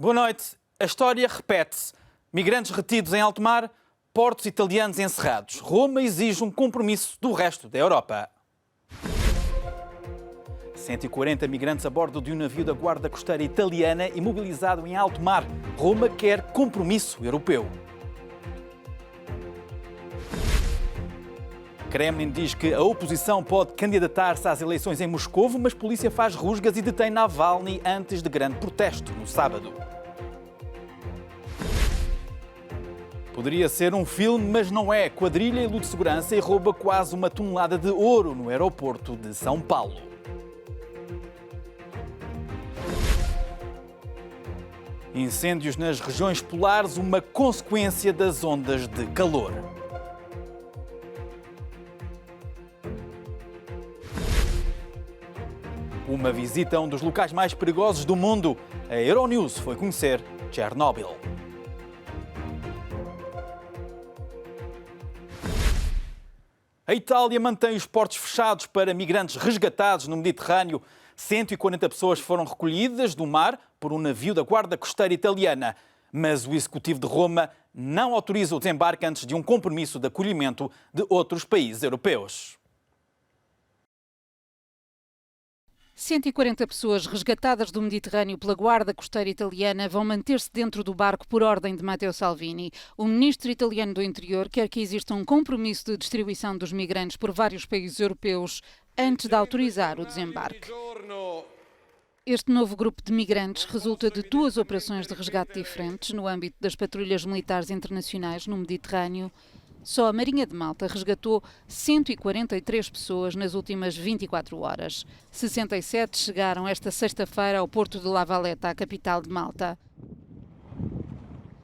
Boa noite. A história repete-se. Migrantes retidos em alto mar, portos italianos encerrados. Roma exige um compromisso do resto da Europa. 140 migrantes a bordo de um navio da Guarda Costeira italiana imobilizado em alto mar. Roma quer compromisso europeu. Kremlin diz que a oposição pode candidatar-se às eleições em Moscovo, mas a polícia faz rusgas e detém Navalny antes de grande protesto no sábado. Poderia ser um filme, mas não é. Quadrilha elude segurança e rouba quase 1 tonelada de ouro no aeroporto de São Paulo. Incêndios nas regiões polares, uma consequência das ondas de calor. Uma visita a um dos locais mais perigosos do mundo. A Euronews foi conhecer Chernobyl. A Itália mantém os portos fechados para migrantes resgatados no Mediterrâneo. 140 pessoas foram recolhidas do mar por um navio da Guarda Costeira italiana. Mas o Executivo de Roma não autoriza o desembarque antes de um compromisso de acolhimento de outros países europeus. 140 pessoas resgatadas do Mediterrâneo pela Guarda Costeira italiana vão manter-se dentro do barco por ordem de Matteo Salvini. O ministro italiano do Interior quer que exista um compromisso de distribuição dos migrantes por vários países europeus antes de autorizar o desembarque. Este novo grupo de migrantes resulta de 2 operações de resgate diferentes no âmbito das patrulhas militares internacionais no Mediterrâneo. Só a Marinha de Malta resgatou 143 pessoas nas últimas 24 horas. 67 chegaram esta sexta-feira ao porto de La Valletta, a capital de Malta.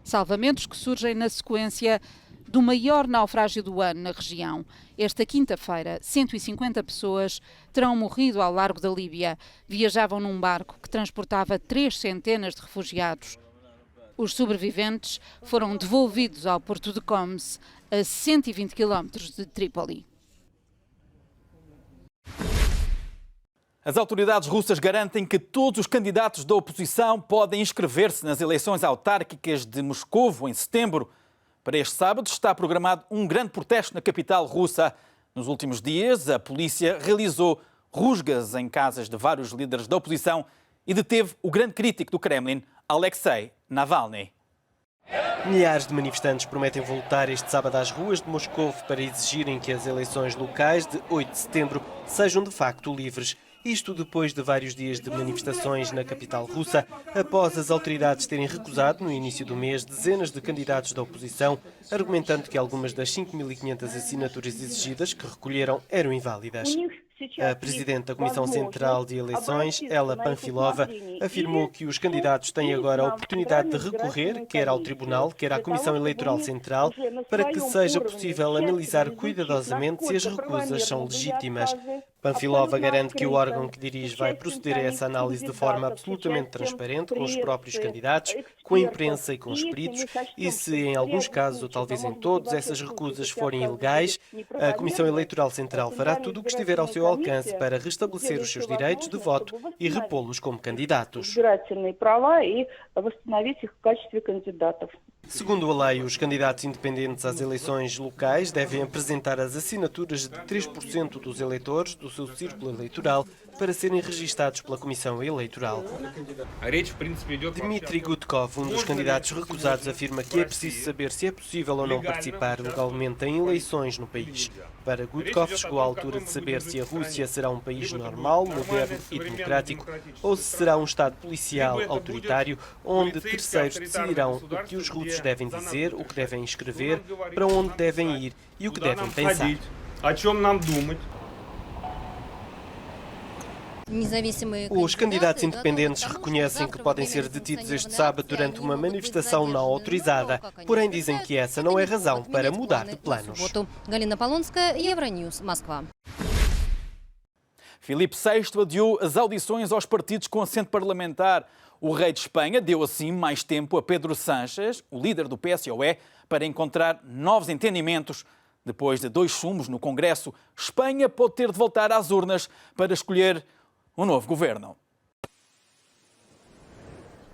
Salvamentos que surgem na sequência do maior naufrágio do ano na região. Esta quinta-feira, 150 pessoas terão morrido ao largo da Líbia. Viajavam num barco que transportava 3 centenas de refugiados. Os sobreviventes foram devolvidos ao porto de Comes, a 120 km de Trípoli. As autoridades russas garantem que todos os candidatos da oposição podem inscrever-se nas eleições autárquicas de Moscovo em setembro. Para este sábado está programado um grande protesto na capital russa. Nos últimos dias, a polícia realizou rusgas em casas de vários líderes da oposição e deteve o grande crítico do Kremlin, Alexei Navalny. Milhares de manifestantes prometem voltar este sábado às ruas de Moscou para exigirem que as eleições locais de 8 de setembro sejam de facto livres. Isto depois de vários dias de manifestações na capital russa, após as autoridades terem recusado no início do mês dezenas de candidatos da oposição, argumentando que algumas das 5.500 assinaturas exigidas que recolheram eram inválidas. A presidente da Comissão Central de Eleições, Ela Panfilova, afirmou que os candidatos têm agora a oportunidade de recorrer, quer ao Tribunal, quer à Comissão Eleitoral Central, para que seja possível analisar cuidadosamente se as recusas são legítimas. Panfilova garante que o órgão que dirige vai proceder a essa análise de forma absolutamente transparente com os próprios candidatos, com a imprensa e com os peritos, e se em alguns casos, ou talvez em todos, essas recusas forem ilegais, a Comissão Eleitoral Central fará tudo o que estiver ao seu alcance para restabelecer os seus direitos de voto e repô-los como candidatos. Segundo a lei, os candidatos independentes às eleições locais devem apresentar as assinaturas de 3% dos eleitores do seu círculo eleitoral para serem registados pela Comissão Eleitoral. Dmitry Gudkov, um dos candidatos recusados, afirma que é preciso saber se é possível ou não participar legalmente em eleições no país. Para Gudkov, chegou a altura de saber se a Rússia será um país normal, moderno e democrático ou se será um Estado policial autoritário, onde terceiros decidirão o que os russos devem dizer, o que devem escrever, para onde devem ir e o que devem pensar. Os candidatos independentes reconhecem que podem ser detidos este sábado durante uma manifestação não autorizada, porém dizem que essa não é razão para mudar de planos. Filipe VI adiou as audições aos partidos com assento parlamentar. O rei de Espanha deu assim mais tempo a Pedro Sánchez, o líder do PSOE, para encontrar novos entendimentos. Depois de 2 chumos no Congresso, Espanha pode ter de voltar às urnas para escolher um novo governo.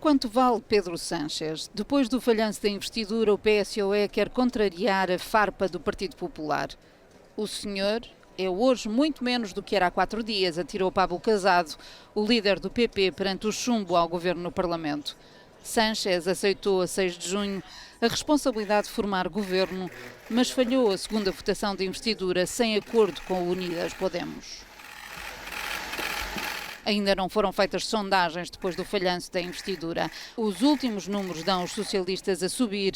Quanto vale Pedro Sánchez? Depois do falhanço da investidura, o PSOE quer contrariar a farpa do Partido Popular. O senhor é hoje muito menos do que era há 4 dias, atirou Pablo Casado, o líder do PP, perante o chumbo ao governo no Parlamento. Sánchez aceitou a 6 de junho a responsabilidade de formar governo, mas falhou a segunda votação de investidura sem acordo com o Unidas Podemos. Ainda não foram feitas sondagens depois do falhanço da investidura. Os últimos números dão os socialistas a subir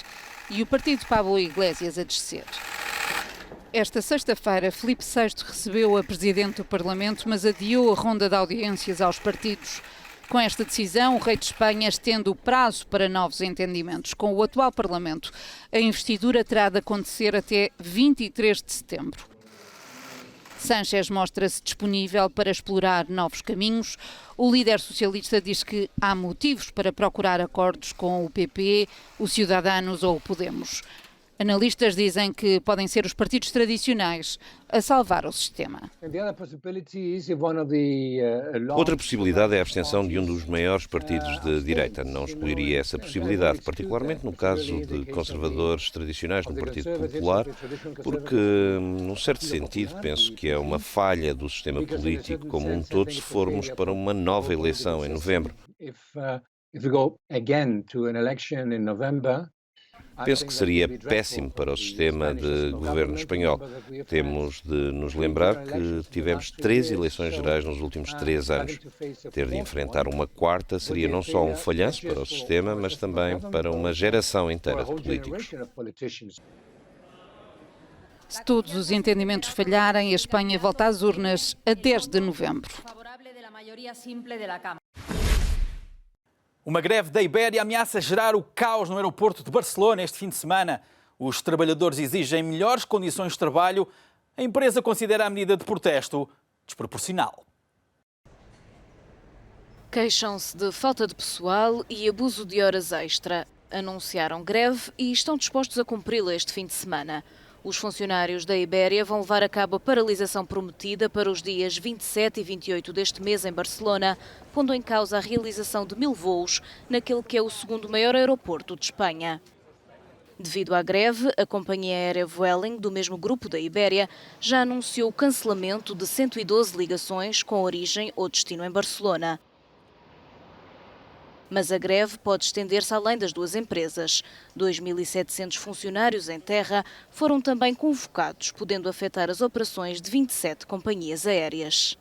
e o partido de Pablo Iglesias a descer. Esta sexta-feira, Filipe VI recebeu a Presidente do Parlamento, mas adiou a ronda de audiências aos partidos. Com esta decisão, o rei de Espanha estende o prazo para novos entendimentos. Com o atual Parlamento, a investidura terá de acontecer até 23 de setembro. Sánchez mostra-se disponível para explorar novos caminhos. O líder socialista diz que há motivos para procurar acordos com o PP, o Ciudadanos ou o Podemos. Analistas dizem que podem ser os partidos tradicionais a salvar o sistema. Outra possibilidade é a abstenção de um dos maiores partidos de direita. Não excluiria essa possibilidade, particularmente no caso de conservadores tradicionais no Partido Popular, porque, num certo sentido, penso que é uma falha do sistema político como um todo se formos para uma nova eleição em novembro. Penso que seria péssimo para o sistema de governo espanhol. Temos de nos lembrar que tivemos 3 eleições gerais nos últimos 3 anos. Ter de enfrentar uma quarta seria não só um falhanço para o sistema, mas também para uma geração inteira de políticos. Se todos os entendimentos falharem, a Espanha volta às urnas a 10 de novembro. Uma greve da Ibéria ameaça gerar o caos no aeroporto de Barcelona este fim de semana. Os trabalhadores exigem melhores condições de trabalho. A empresa considera a medida de protesto desproporcional. Queixam-se de falta de pessoal e abuso de horas extra. Anunciaram greve e estão dispostos a cumpri-la este fim de semana. Os funcionários da Ibéria vão levar a cabo a paralisação prometida para os dias 27 e 28 deste mês em Barcelona, pondo em causa a realização de 1000 voos naquele que é o segundo maior aeroporto de Espanha. Devido à greve, a companhia aérea Vueling, do mesmo grupo da Ibéria, já anunciou o cancelamento de 112 ligações com origem ou destino em Barcelona. Mas a greve pode estender-se além das 2 empresas. 2.700 funcionários em terra foram também convocados, podendo afetar as operações de 27 companhias aéreas.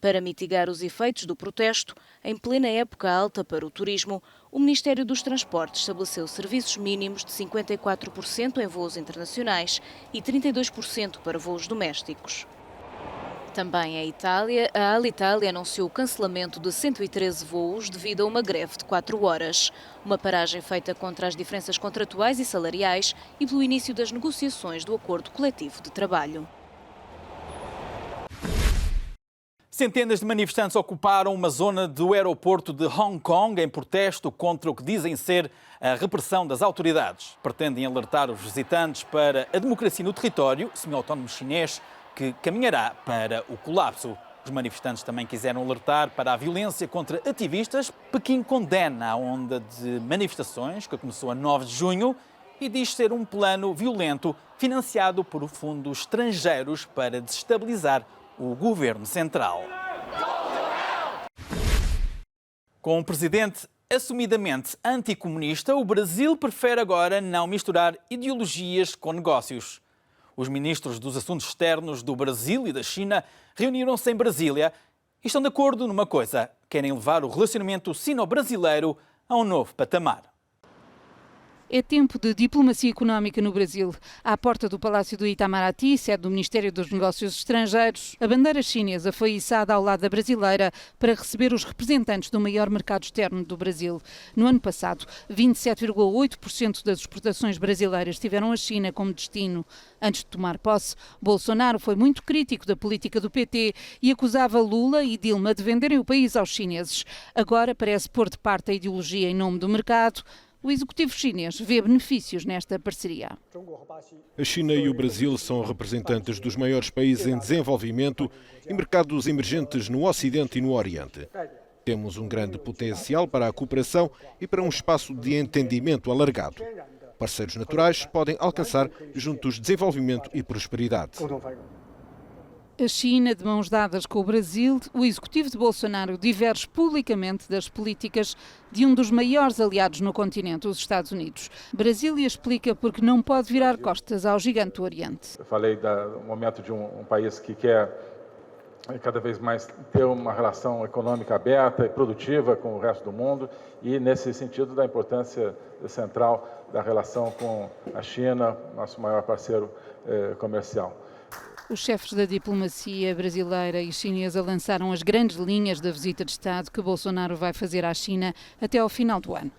Para mitigar os efeitos do protesto, em plena época alta para o turismo, o Ministério dos Transportes estabeleceu serviços mínimos de 54% em voos internacionais e 32% para voos domésticos. Também a Itália, a Alitalia anunciou o cancelamento de 113 voos devido a uma greve de 4 horas. Uma paragem feita contra as diferenças contratuais e salariais e pelo início das negociações do acordo coletivo de trabalho. Centenas de manifestantes ocuparam uma zona do aeroporto de Hong Kong em protesto contra o que dizem ser a repressão das autoridades. Pretendem alertar os visitantes para a democracia no território semi-autónomo chinês, que caminhará para o colapso. Os manifestantes também quiseram alertar para a violência contra ativistas. Pequim condena a onda de manifestações que começou a 9 de junho e diz ser um plano violento financiado por fundos estrangeiros para desestabilizar o governo central. Com um presidente assumidamente anticomunista, o Brasil prefere agora não misturar ideologias com negócios. Os ministros dos Assuntos Externos do Brasil e da China reuniram-se em Brasília e estão de acordo numa coisa: querem levar o relacionamento sino-brasileiro a um novo patamar. É tempo de diplomacia económica no Brasil. À porta do Palácio do Itamaraty, sede do Ministério dos Negócios Estrangeiros, a bandeira chinesa foi içada ao lado da brasileira para receber os representantes do maior mercado externo do Brasil. No ano passado, 27,8% das exportações brasileiras tiveram a China como destino. Antes de tomar posse, Bolsonaro foi muito crítico da política do PT e acusava Lula e Dilma de venderem o país aos chineses. Agora parece pôr de parte a ideologia em nome do mercado. O executivo chinês vê benefícios nesta parceria. A China e o Brasil são representantes dos maiores países em desenvolvimento e mercados emergentes no Ocidente e no Oriente. temos um grande potencial para a cooperação e para um espaço de entendimento alargado. Parceiros naturais podem alcançar juntos desenvolvimento e prosperidade. A China, de mãos dadas com o Brasil, o executivo de Bolsonaro diverge publicamente das políticas de um dos maiores aliados no continente, os Estados Unidos. Brasília explica porque não pode virar costas ao gigante do Oriente. Eu falei do momento de um país que quer cada vez mais ter uma relação econômica aberta e produtiva com o resto do mundo e, nesse sentido, da importância central da relação com a China, nosso maior parceiro comercial. Os chefes da diplomacia brasileira e chinesa lançaram as grandes linhas da visita de Estado que Bolsonaro vai fazer à China até ao final do ano.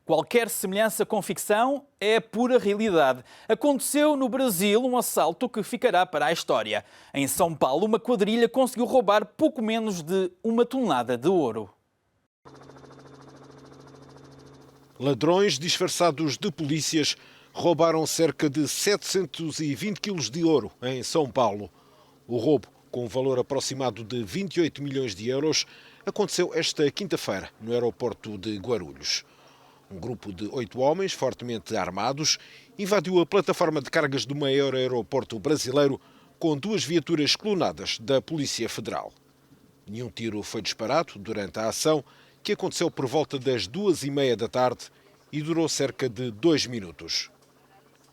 Qualquer semelhança com ficção é pura realidade. Aconteceu no Brasil um assalto que ficará para a história. Em São Paulo, uma quadrilha conseguiu roubar pouco menos de 1 tonelada de ouro. Ladrões disfarçados de polícias roubaram cerca de 720 quilos de ouro em São Paulo. O roubo, com um valor aproximado de 28 milhões de euros, aconteceu esta quinta-feira no aeroporto de Guarulhos. Um grupo de 8 homens, fortemente armados, invadiu a plataforma de cargas do maior aeroporto brasileiro com 2 viaturas clonadas da Polícia Federal. Nenhum tiro foi disparado durante a ação, que aconteceu por volta das 2h30 da tarde e durou cerca de 2 minutos.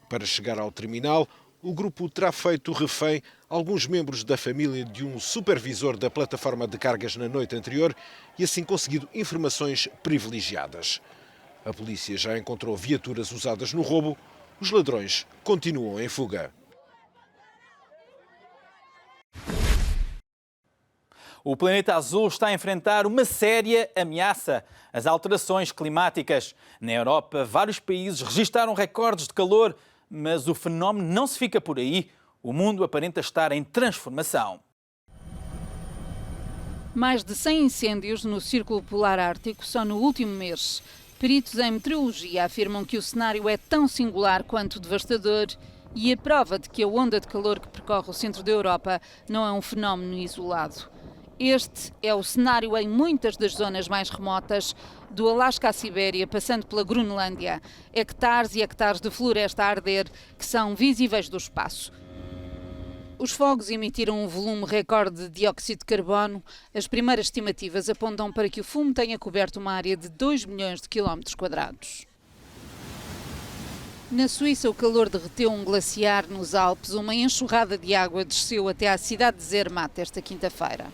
Para chegar ao terminal, o grupo terá feito refém alguns membros da família de um supervisor da plataforma de cargas na noite anterior e assim conseguido informações privilegiadas. A polícia já encontrou viaturas usadas no roubo. Os ladrões continuam em fuga. O planeta azul está a enfrentar uma séria ameaça: as alterações climáticas. Na Europa, vários países registaram recordes de calor, mas o fenómeno não se fica por aí. O mundo aparenta estar em transformação. Mais de 100 incêndios no Círculo Polar Ártico só no último mês. Peritos em meteorologia afirmam que o cenário é tão singular quanto devastador e a prova de que a onda de calor que percorre o centro da Europa não é um fenómeno isolado. Este é o cenário em muitas das zonas mais remotas, do Alasca à Sibéria, passando pela Groenlândia. Hectares e hectares de floresta a arder que são visíveis do espaço. Os fogos emitiram um volume recorde de dióxido de carbono. As primeiras estimativas apontam para que o fumo tenha coberto uma área de 2 milhões de quilómetros quadrados. Na Suíça, o calor derreteu um glaciar nos Alpes. Uma enxurrada de água desceu até à cidade de Zermatt esta quinta-feira.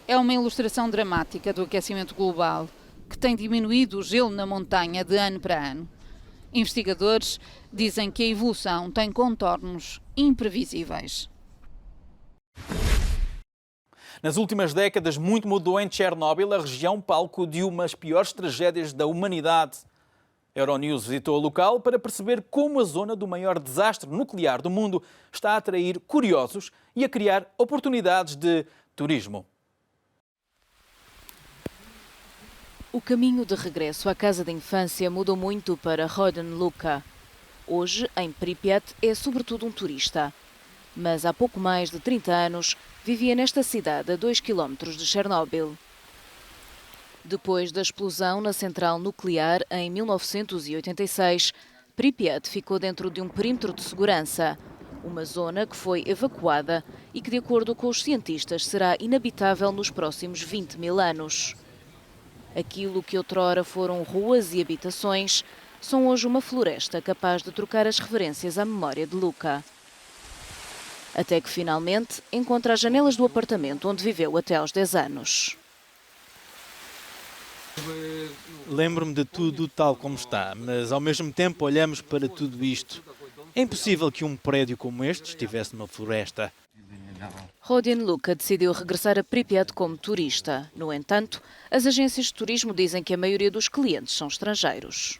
É uma ilustração dramática do aquecimento global, que tem diminuído o gelo na montanha de ano para ano. Investigadores dizem que a evolução tem contornos imprevisíveis. Nas últimas décadas, muito mudou em Chernobyl, a região palco de uma das piores tragédias da humanidade. Euronews visitou o local para perceber como a zona do maior desastre nuclear do mundo está a atrair curiosos e a criar oportunidades de turismo. O caminho de regresso à casa da infância mudou muito para Roden Luka. Hoje, em Pripyat, é sobretudo um turista. Mas há pouco mais de 30 anos, vivia nesta cidade a 2 km de Chernobyl. Depois da explosão na central nuclear em 1986, Pripyat ficou dentro de um perímetro de segurança, uma zona que foi evacuada e que, de acordo com os cientistas, será inabitável nos próximos 20 mil anos. Aquilo que outrora foram ruas e habitações são hoje uma floresta capaz de trocar as referências à memória de Luka. Até que finalmente encontra as janelas do apartamento onde viveu até aos 10 anos. Lembro-me de tudo tal como está, mas ao mesmo tempo olhamos para tudo isto. É impossível que um prédio como este estivesse numa floresta. Roden Luka decidiu regressar a Pripyat como turista. No entanto, as agências de turismo dizem que a maioria dos clientes são estrangeiros.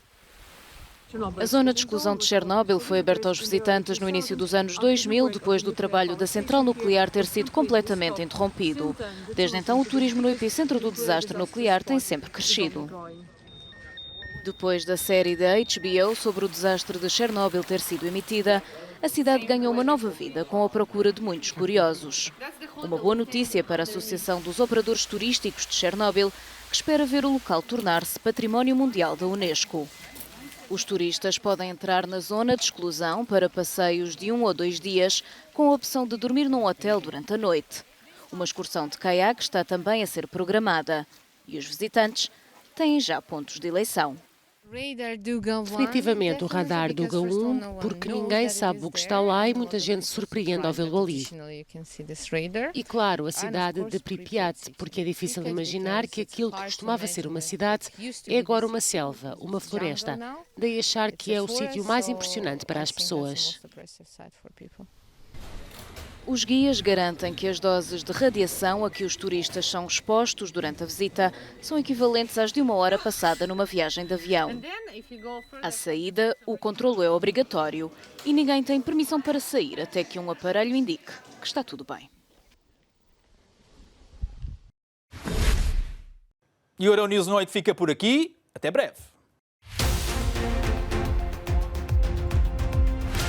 A zona de exclusão de Chernobyl foi aberta aos visitantes no início dos anos 2000, depois do trabalho da central nuclear ter sido completamente interrompido. Desde então, o turismo no epicentro do desastre nuclear tem sempre crescido. Depois da série da HBO sobre o desastre de Chernobyl ter sido emitida, a cidade ganhou uma nova vida com a procura de muitos curiosos. Uma boa notícia para a Associação dos Operadores Turísticos de Chernobyl, que espera ver o local tornar-se Património Mundial da Unesco. Os turistas podem entrar na zona de exclusão para passeios de 1 ou 2 dias, com a opção de dormir num hotel durante a noite. Uma excursão de caiaque está também a ser programada e os visitantes têm já pontos de eleição. Definitivamente o radar Duga 1, porque ninguém sabe o que está lá e muita gente se surpreende ao vê-lo ali. E claro, a cidade de Pripyat, porque é difícil imaginar que aquilo que costumava ser uma cidade é agora uma selva, uma floresta. Daí achar que é o sítio mais impressionante para as pessoas. Os guias garantem que as doses de radiação a que os turistas são expostos durante a visita são equivalentes às de 1 hora passada numa viagem de avião. À saída, o controlo é obrigatório e ninguém tem permissão para sair até que um aparelho indique que está tudo bem. E o Euronews Noite fica por aqui. Até breve.